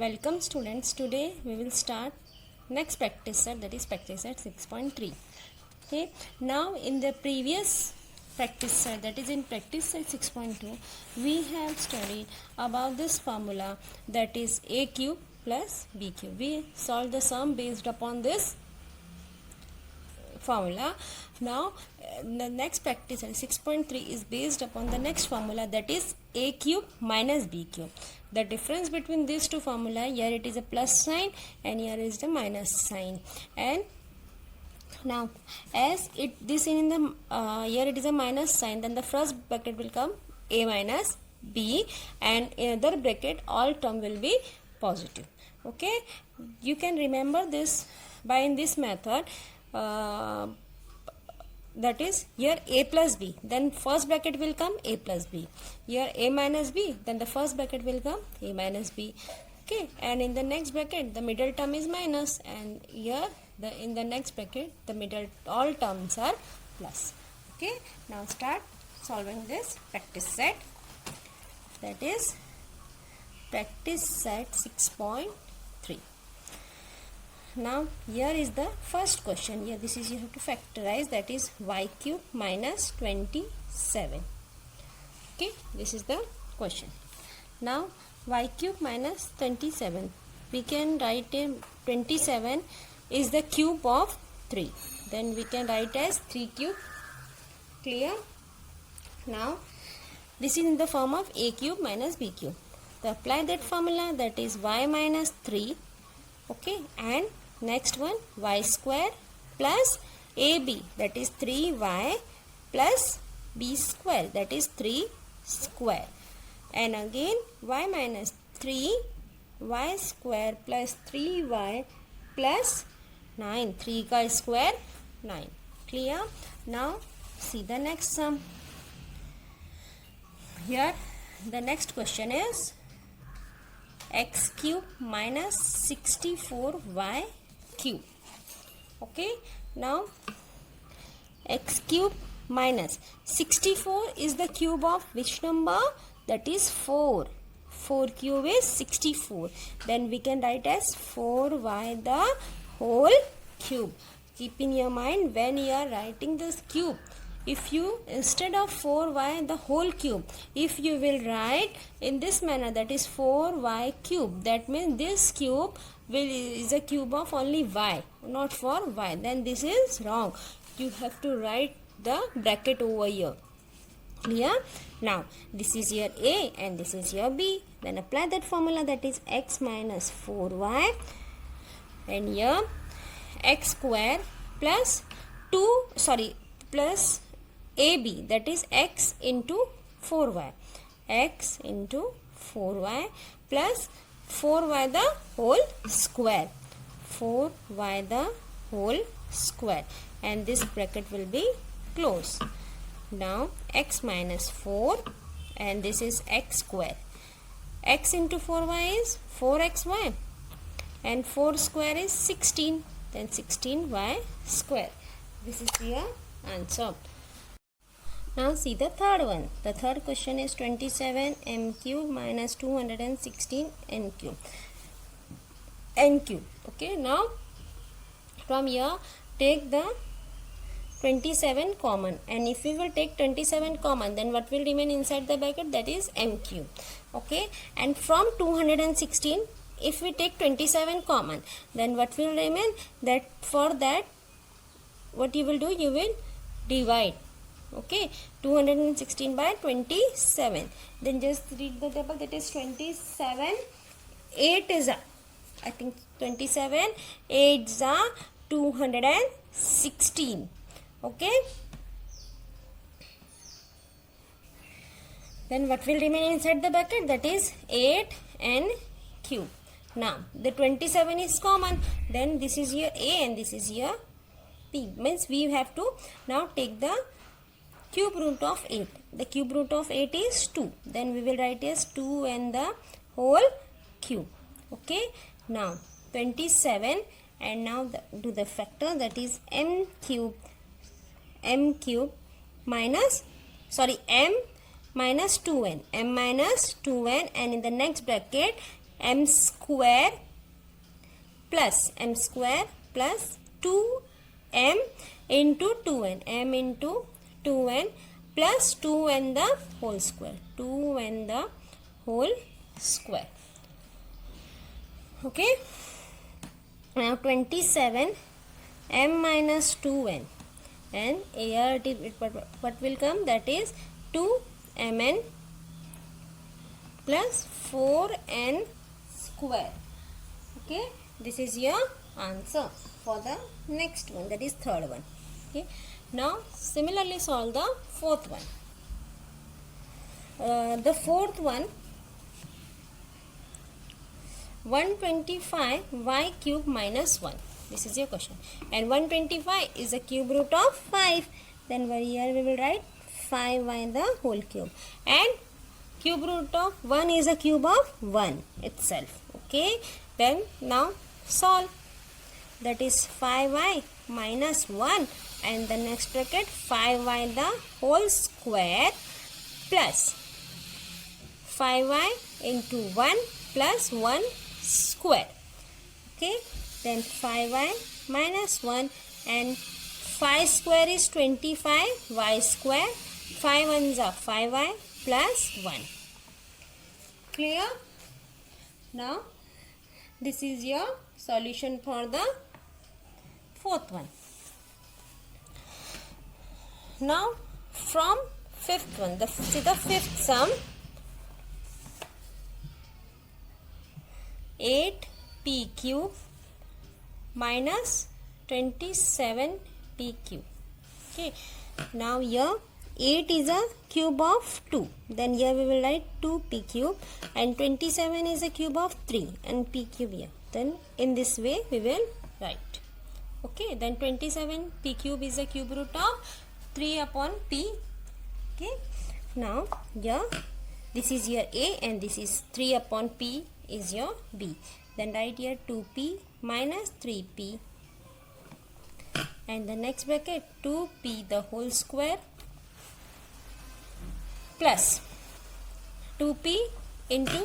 Welcome students. Today we will start next practice set, that is practice set 6.3. Okay. Now in the previous practice set, that is in practice set 6.2, we have studied about this formula, that is a cube plus b cube. We solved the sum based upon this formula. Now the next practice set 6.3 is based upon the next formula, that is a cube minus b cube. The difference between these two formula, here it is a plus sign and here is the minus sign. And now as this in the here it is a minus sign, then the first bracket will come a minus b, and in other bracket all term will be positive. Okay, you can remember this by in this method. That is here a plus b, then first bracket will come a plus b. Here a minus b, then the first bracket will come a minus b. Okay, and in the next bracket the middle term is minus, and here in the next bracket the middle all terms are plus. Okay, now start solving this practice set, that is practice set 6.3. Now here is the first question. Here this is, you have to factorize, that is y cube minus 27. Okay, this is the question. Now y cube minus 27, we can write 27 is the cube of 3, then we can write as 3 cube. Clear? Now this is in the form of a cube minus b cube. So apply that formula, that is y minus 3. Okay, and next one y square plus ab, that is 3y plus b square, that is 3 square, and again y minus 3 y square plus 3y plus 9, 3y square 9. Clear? Now see the next sum. Here the next question is x cube minus 64y cube. Okay, now x cube minus 64 is the cube of which number? That is 4. 4 cube is 64. Then we can write as 4y the whole cube. Keep in your mind when you are writing this cube, if you instead of 4y the whole cube, if you will write in this manner, that is 4y cube, that means this cube is a cube of only y, not for y, then this is wrong. You have to write the bracket over here. Clear? Now this is your a and this is your b, then apply that formula, that is x minus 4y, and here x square plus plus ab, that is x into 4y, x into 4y plus 4y the whole square, 4y the whole square, and this bracket will be closed. Now x minus 4, and this is x square, x into 4y is 4xy, and 4 square is 16, then 16y square. This is your answer. Now see the third one. The third question is 27 m cube minus 216 n cube. N cube. Okay, now from here take the 27 common, and if we will take 27 common, then what will remain inside the bracket? That is m cube. Okay, and from 216, if we take 27 common, then what will remain? That for that, what you will do? You will divide. Okay, 216 by 27. Then just read the table, that is 27 8 is a, I think 27 8 is a 216. Okay, then what will remain inside the bracket? That is 8 n cube. Now the 27 is common, then this is your a and this is your b, means we have to now take the cube root of 8. The cube root of 8 is 2. Then we will write as 2 and the whole cube. Okay. Now 27, and now do the factor, that is m minus m minus 2n, and in the next bracket m square plus 2m into 2n, m into 2n plus 2n the whole square, 2n the whole square. Okay, now 27 m minus 2n, and here what will come, that is 2mn plus 4n square. Okay, this is your answer for the next one, that is third one. Okay, now similarly solve the fourth one. The fourth one, 125 y cube minus 1. This is your question, and 125 is a cube root of 5. Then here we will write 5y the whole cube, and cube root of 1 is a cube of 1 itself. Okay, then now solve. That is 5y minus 1, and the next bracket 5y the whole square plus 5y into 1 plus 1 square. Okay, then 5y minus 1, and 5 square is 25, y square, 5 ones are 5y plus 1. Clear? Now this is your solution for the fourth one. Now from fifth one, the fifth sum, 8p cube minus 27p cube. Okay, now here 8 is a cube of 2, then here we will write 2p cube, and 27 is a cube of 3 and p cube here. Then in this way we will write. Okay, then 27p cube is a cube root of 3 upon p. Okay, now here this is your a, and this is 3 upon p is your b. Then write here 2p minus 3p, and the next bracket 2p the whole square plus 2p into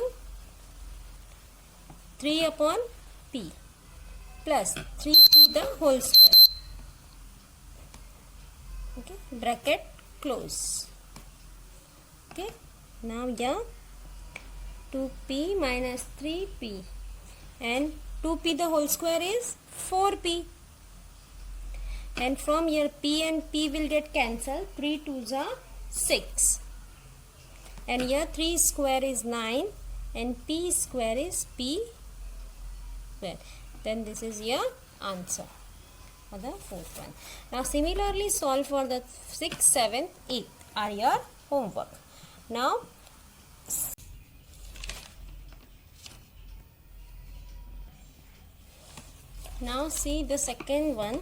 3 upon p plus 3p the whole square. Okay, bracket close. Okay, now here 2p minus 3p, and 2p the whole square is 4p, and from here p and p will get cancelled, 3 2s are 6, and here 3 square is 9, and p square is p square. Then this is your answer for the fourth one. Now similarly solve for the 6th, 7th, 8th are your homework. Now see the second one.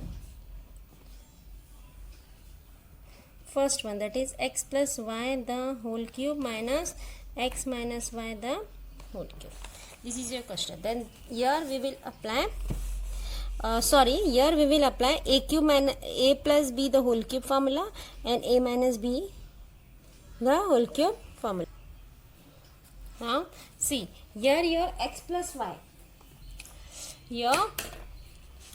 First one, that is x plus y the whole cube minus x minus y the whole cube. This is your question. Then here we will apply here we will apply a cube minus a plus b the whole cube formula, and a minus b the whole cube formula. Now see here your x plus y, your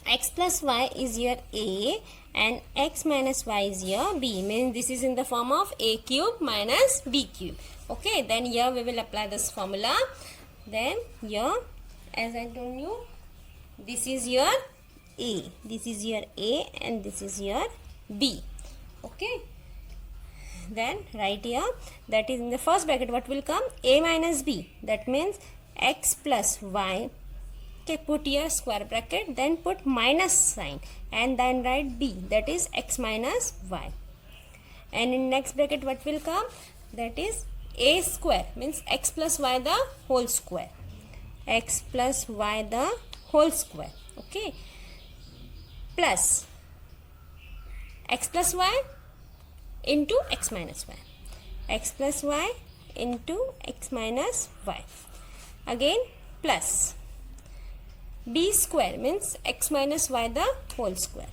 x plus y is your a, and x minus y is your b, means this is in the form of a cube minus b cube. Okay, then here we will apply this formula. Then here, as I told you, this is your a, this is your a, and this is your b. Okay, then right here, that is in the first bracket what will come, a minus b, that means x plus y. Okay, put here square bracket, then put minus sign, and then write b, that is x minus y. And in next bracket what will come, that is a square, means x plus y the whole square, x plus y the whole square. Okay, plus x plus y into x minus y, x plus y into x minus y, again plus b square, means x minus y the whole square,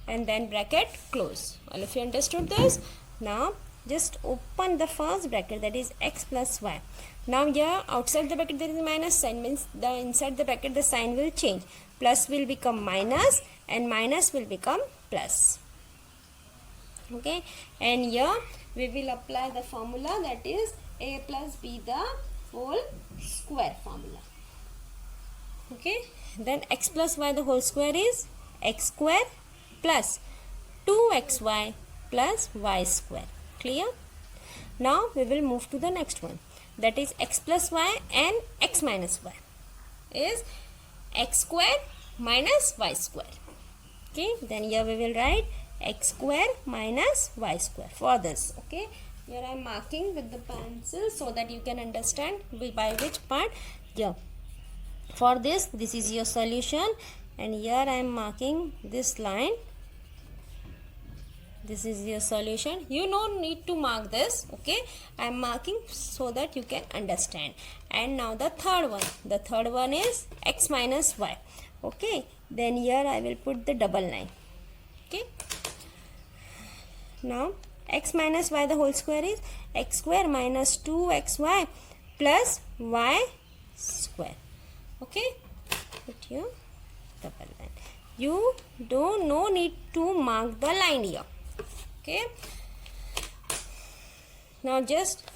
and then bracket close. All of you understood this? Now just open the first bracket, that is x plus y. Now here outside the bracket there is minus sign, means the inside the bracket the sign will change. Plus will become minus and minus will become plus. Okay, and here we will apply the formula, that is a plus b the whole square formula. Okay, then x plus y the whole square is x square plus 2xy plus y square. Clear? Now we will move to the next one, that is x plus y and x minus y is x square minus y square. Okay, then here we will write x square minus y square for this. Okay, here I am marking with the pencil so that you can understand by which part. Here for this is your solution, and here I am marking this line. This is your solution. You don't need to mark this. Okay, I am marking so that you can understand. And now the third one is x minus y. Okay, then here I will put the double line. Okay, now x minus y the whole square is x square minus 2xy plus y square. Okay, put your double line. You no need to mark the line here. Okay, now just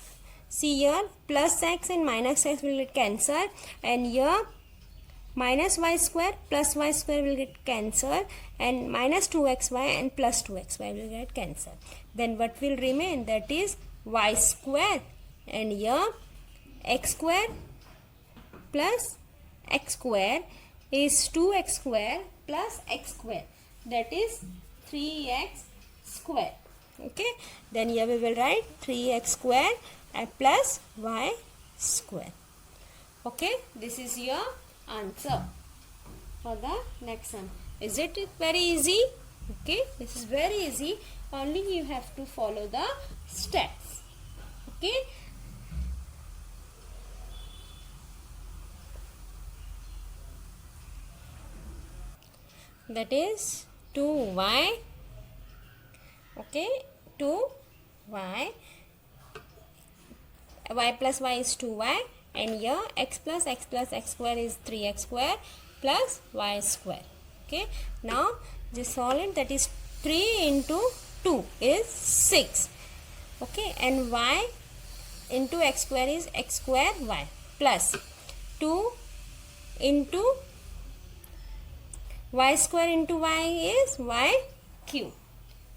see here, plus x and minus x will get cancelled, and here minus y square plus y square will get cancelled, and minus 2xy and plus 2xy will get cancelled. Then what will remain? That is y square, and here x square plus x square is 2x square plus x square, that is 3x square. Okay, then here we will write 3x square and plus y square. Okay, this is your answer for the next sum. Is it very easy? Okay, this is very easy, only you have to follow the steps. Okay, that is 2y. Okay, 2y, y plus y is 2y, and here x plus x square is 3x square plus y square. Okay, now this solid, that is 3 into 2 is 6. Okay, and y into x square is x square y plus 2 into y square into y is y cube.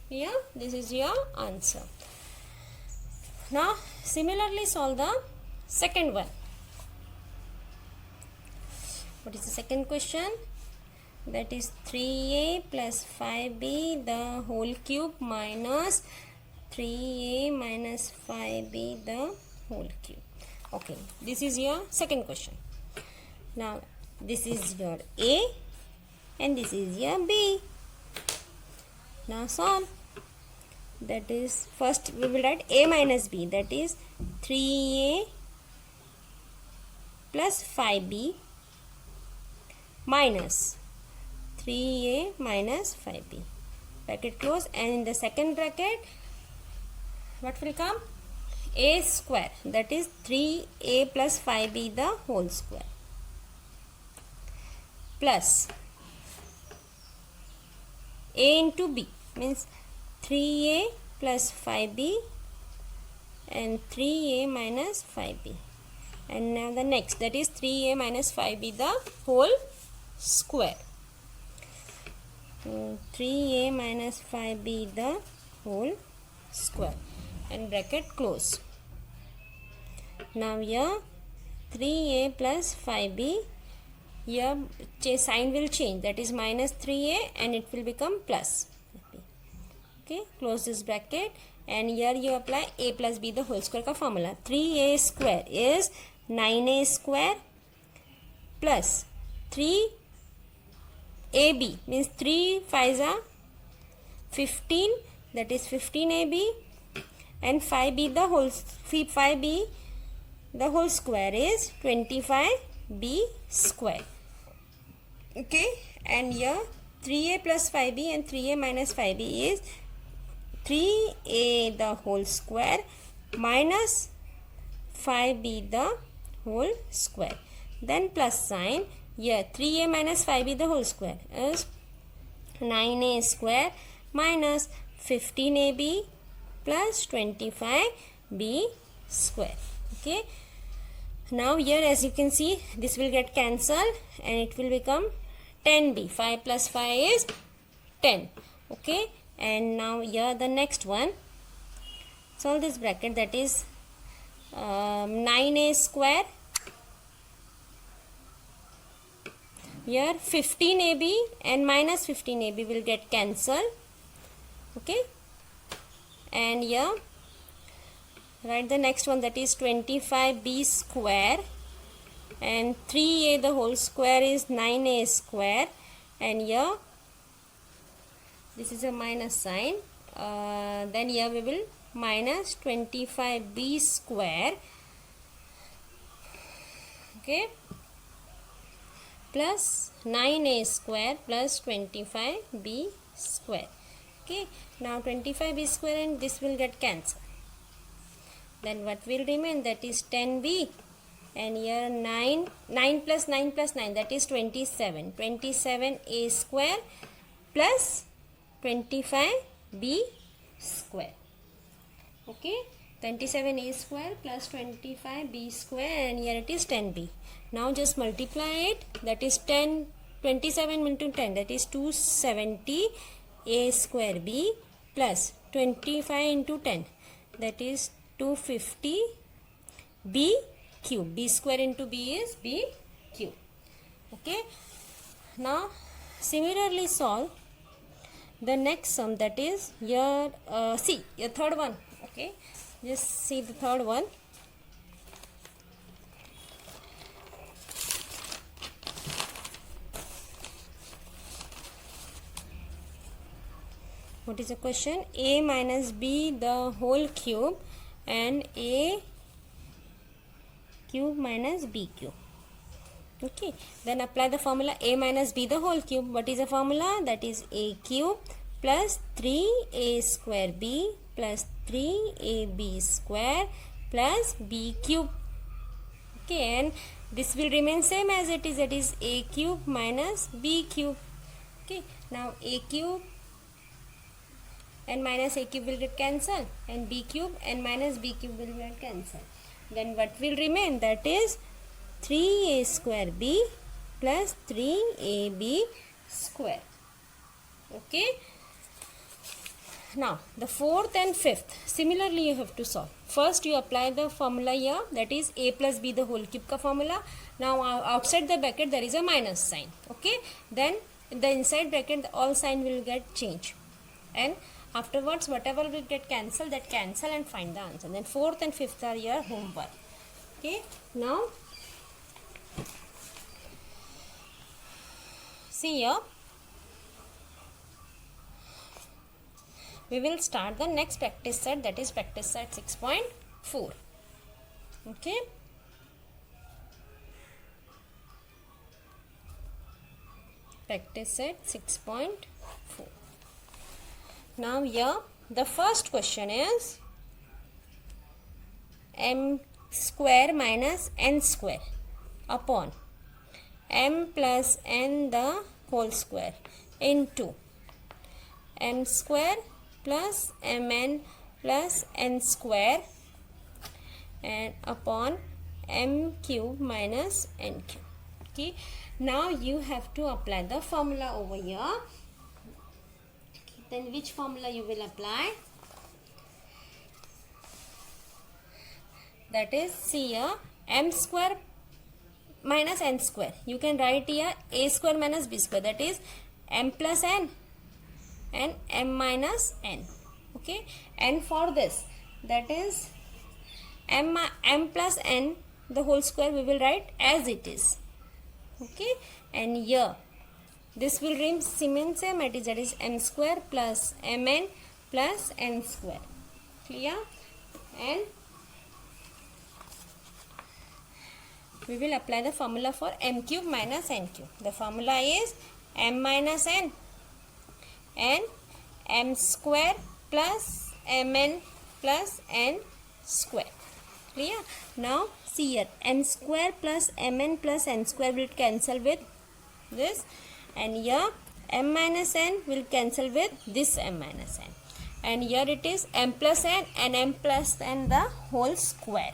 Yeah, this is your answer. Now similarly solve the second one. What is the second question? That is 3a plus 5b the whole cube minus 3a minus 5b the whole cube. Okay, this is your second question. Now this is your a and this is your b. Now solve. That is, first we will write a minus b, that is 3a plus 5b minus 3a minus 5b. Bracket close, and in the second bracket what will come? A square, that is 3a plus 5b the whole square plus a into b, means 3a plus 5b and 3a minus 5b. And now the next, that is 3a minus 5b the whole square. 3a minus 5b the whole square, and bracket close. Now here 3a plus 5b, here sign will change, that is minus 3a and it will become plus. Okay, close this bracket, and here you apply a plus b the whole square ka formula. 3a square is 9a square plus 3ab, means 3 5s are 15, that is 15ab, and 5b the whole 5b the whole square is 25b square. Okay, and here 3a plus 5b and 3a minus 5b is 3a the whole square minus 5b the whole square. Then plus sign. Here 3a minus 5b the whole square is 9a square minus 15ab plus 25b square. Okay. Now here as you can see, this will get cancelled and it will become 10b. 5 plus 5 is 10. Okay. And now here the next one. Solve this bracket, that is 9a square. Here 15ab and minus 15ab will get cancelled. Okay. And here write the next one, that is 25b square, and 3a the whole square is 9a square, and here this is a minus sign. Then here we will minus 25b square, okay, plus 9a square plus 25b square. Okay, now 25b square and this will get cancelled. Then what will remain, that is 10b, and here 9 plus 9 plus 9, that is 27. 27a square plus 25b square. Okay, 27a square plus 25b square, and here it is 10b. Now just multiply it, that is 27 into 10, that is 270 a square b plus 25 into 10, that is 250 b cube. B square into b is b cube. Okay. Now similarly solve the next sum, that is here see your third one. Okay, just see the third one. What is the question? A minus b the whole cube and a cube minus b cube. Okay, then apply the formula a minus b the whole cube. What is the formula? That is a cube plus 3a square b plus 3ab square plus b cube. Okay, and this will remain same as it is, that is a cube minus b cube. Okay, now a cube and minus a cube will get cancelled, and b cube and minus b cube will get cancelled. Then what will remain, that is 3a square b plus 3ab square. Okay. Now the fourth and fifth similarly you have to solve. First you apply the formula here, that is a plus b the whole cube ka formula. Now outside the bracket there is a minus sign. Okay. Then the inside bracket all sign will get changed, and afterwards whatever will get cancelled, that cancel and find the answer. Then fourth and fifth are your homework. Okay. Now see here, we will start the next practice set, that is practice set 6.4. Okay. Practice set 6.4. Now here the first question is m square minus n square upon m plus n the whole square into m square plus mn plus n square and upon m cube minus n cube. Okay. Now you have to apply the formula over here. Then which formula you will apply? That is, see here, m square minus n square. You can write here a square minus b square, that is m plus n and m minus n. Okay. And for this, that is m plus n the whole square we will write as it is. Okay. And here this will remain same it is, that is m square plus mn plus n square. Clear? And we will apply the formula for m cube minus n cube. The formula is m minus n and m square plus mn plus n square. Clear? Now see here, n square plus mn plus n square will cancel with this, and here m minus n will cancel with this m minus n, and here it is m plus n and m plus n the whole square.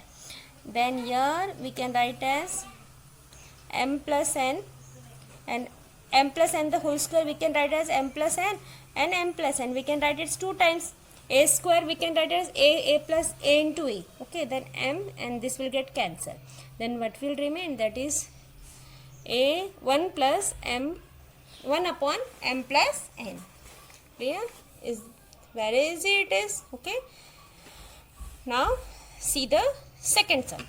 Then here we can write as m plus n, and m plus n the whole square we can write as m plus n, and m plus n we can write it 2 times. A square we can write as a plus a into a. Okay, then m and this will get cancelled. Then what will remain? That is a 1 plus m, 1 upon m plus n. Clear? Is very easy it is. Okay. Now see the second sum.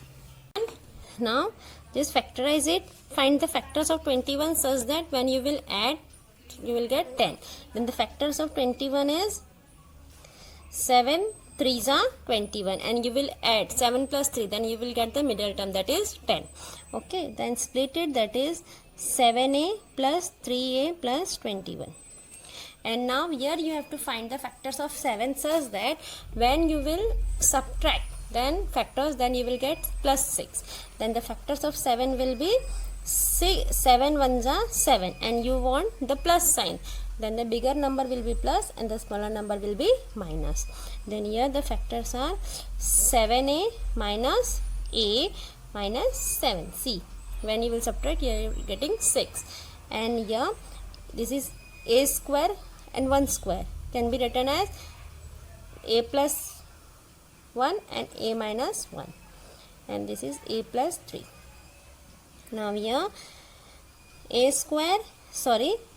Now just factorize it. Find the factors of 21 such that when you will add, you will get 10. Then the factors of 21 is 7 3s are 21, and you will add 7 plus 3, then you will get the middle term, that is 10. Okay, then split it, that is 7a plus 3a plus 21. And now here you have to find the factors of 7 such that when you will subtract then factors, then you will get plus 6. Then the factors of 7 will be 7 ones are 7, and you want the plus sign. Then the bigger number will be plus and the smaller number will be minus. Then here the factors are 7a minus a minus 7. See, when you will subtract, here you are getting 6. And here this is a square and 1 square can be written as a plus 1 and a minus 1. And this is a plus 3. Now here a square,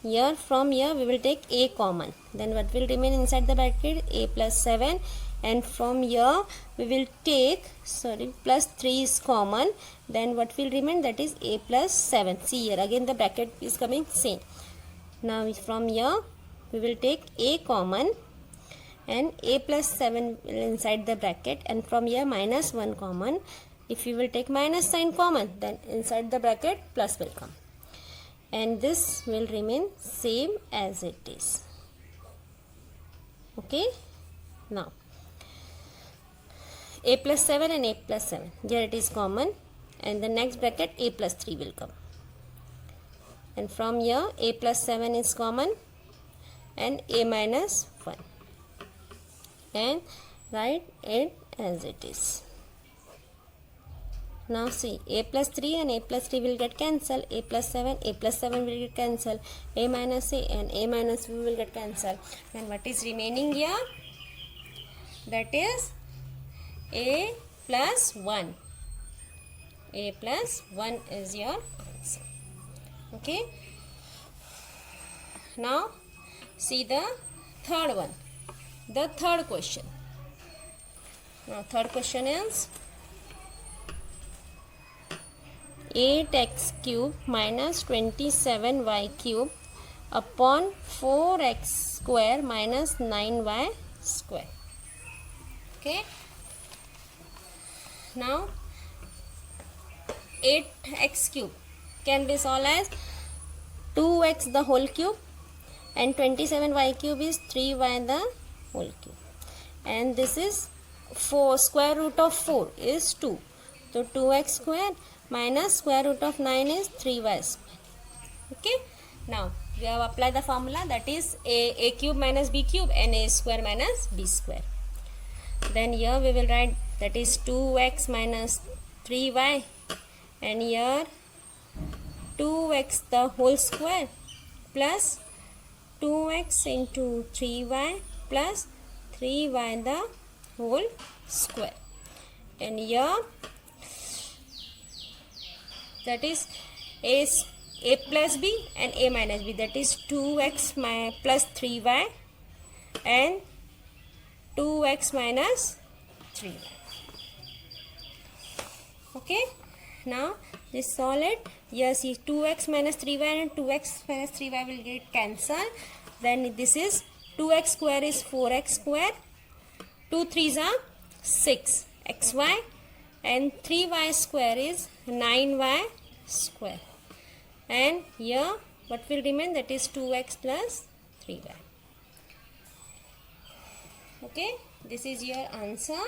here from here we will take a common, then what will remain inside the bracket? A plus 7, and from here we will take plus 3 is common, then what will remain? That is a plus 7. See here again the bracket is coming same. Now from here we will take a common, and a plus 7 will inside the bracket, and from here minus 1 common. If you will take minus sign common, then inside the bracket plus will come, and this will remain same as it is. Okay, now a plus 7 and a plus 7, here it is common, and the next bracket a plus 3 will come, and from here a plus 7 is common and a minus 1, and write it as it is. Now see, a plus 3 and a plus 3 will get cancelled, a plus 7 will get cancelled, a minus a and a minus b will get cancelled. Then what is remaining here? That is a plus 1. A plus 1 is your answer. Okay. Now see the third one, the third question. Now third question is 8x cube minus 27y cube upon 4x square minus 9y square. Okay. Now 8x cube can be solved as 2x the whole cube, and 27y cube is 3y the whole cube, and this is 4, square root of 4 is 2, so 2x square minus square root of 9 is 3y square. Okay, now we have applied the formula, that is a cube minus b cube and a square minus b square. Then here we will write, that is 2x minus 3y, and here 2x the whole square plus 2x into 3y plus 3y the whole square, and here that is a plus b and a minus b, that is 2x plus 3y and 2x minus 3y. Okay, now this solve it. Here see 2x minus 3y and 2x minus 3y will get cancelled. Then this is 2x square is 4x square, 2 3s are 6 xy, and 3y square is 9y square, and here what will remain? That is 2x plus 3y. Okay, this is your answer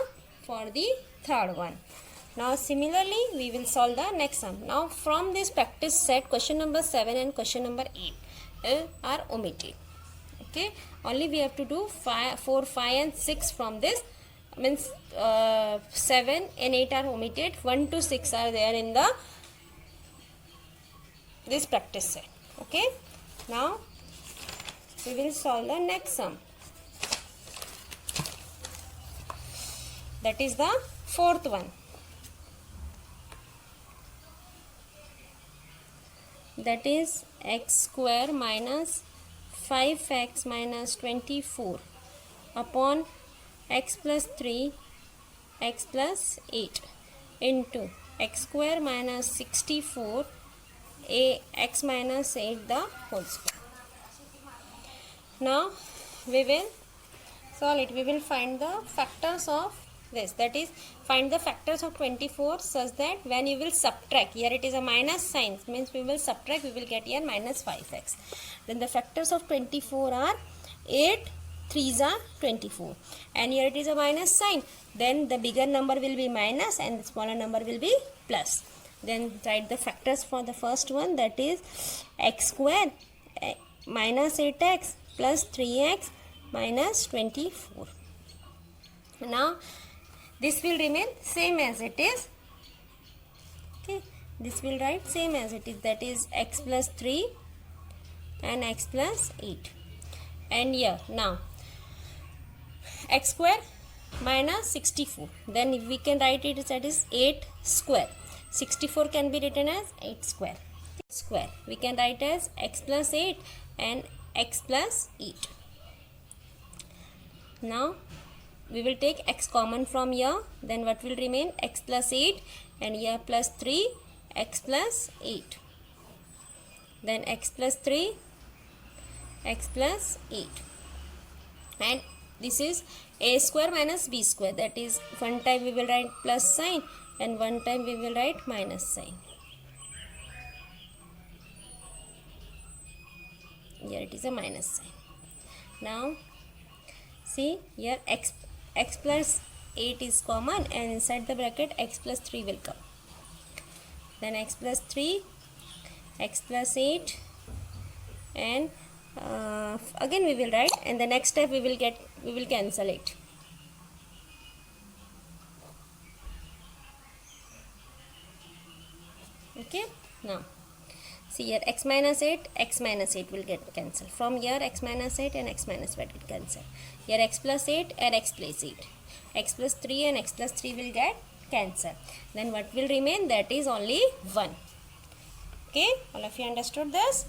for the third one. Now similarly we will solve the next sum. Now from this practice set, question number 7 and question number 8 are omitted. Okay, only we have to do 4, 5 and 6 from this. Means 7 and 8 are omitted. 1 to 6 are there in the this practice set. Okay, now we will solve the next sum. That is the fourth one. That is x square minus 5x minus 24 upon x plus 3 x plus 8 into x square minus 64 x minus 8 the whole square. Now we will solve it. We will find the factors of this, that is find the factors of 24 such that when you will subtract, here it is a minus sign, means we will subtract, we will get here minus 5x. Then the factors of 24 are 8 3s are 24, and here it is a minus sign, then the bigger number will be minus and the smaller number will be plus. Then write the factors for the first one, that is x square minus 8x plus 3x minus 24. Now this will remain same as it is. Okay, this will write same as it is, that is x plus 3 and x plus 8. And here now x square minus 64, then if we can write it, that is 8 square. 64 can be written as 8 square. Square we can write as x plus 8 and x plus 8. Now we will take x common from here, then what will remain, x plus 8 and here plus 3 x plus 8, then x plus 3 x plus 8, and this is a square minus b square, that is one time we will write plus sign and one time we will write minus sign. Here it is a minus sign. Now see here x plus 8 is common and inside the bracket x plus 3 will come. Then x plus 3, x plus 8, and again we will write, and the next step we will cancel it. Okay, now see here x minus 8 will get cancelled. From here x minus 8 and x minus 8 will cancel. Here x plus 8 and x plus 8, x plus 3 and x plus 3 will get cancelled. Then what will remain, that is only 1. Okay, all of you understood this?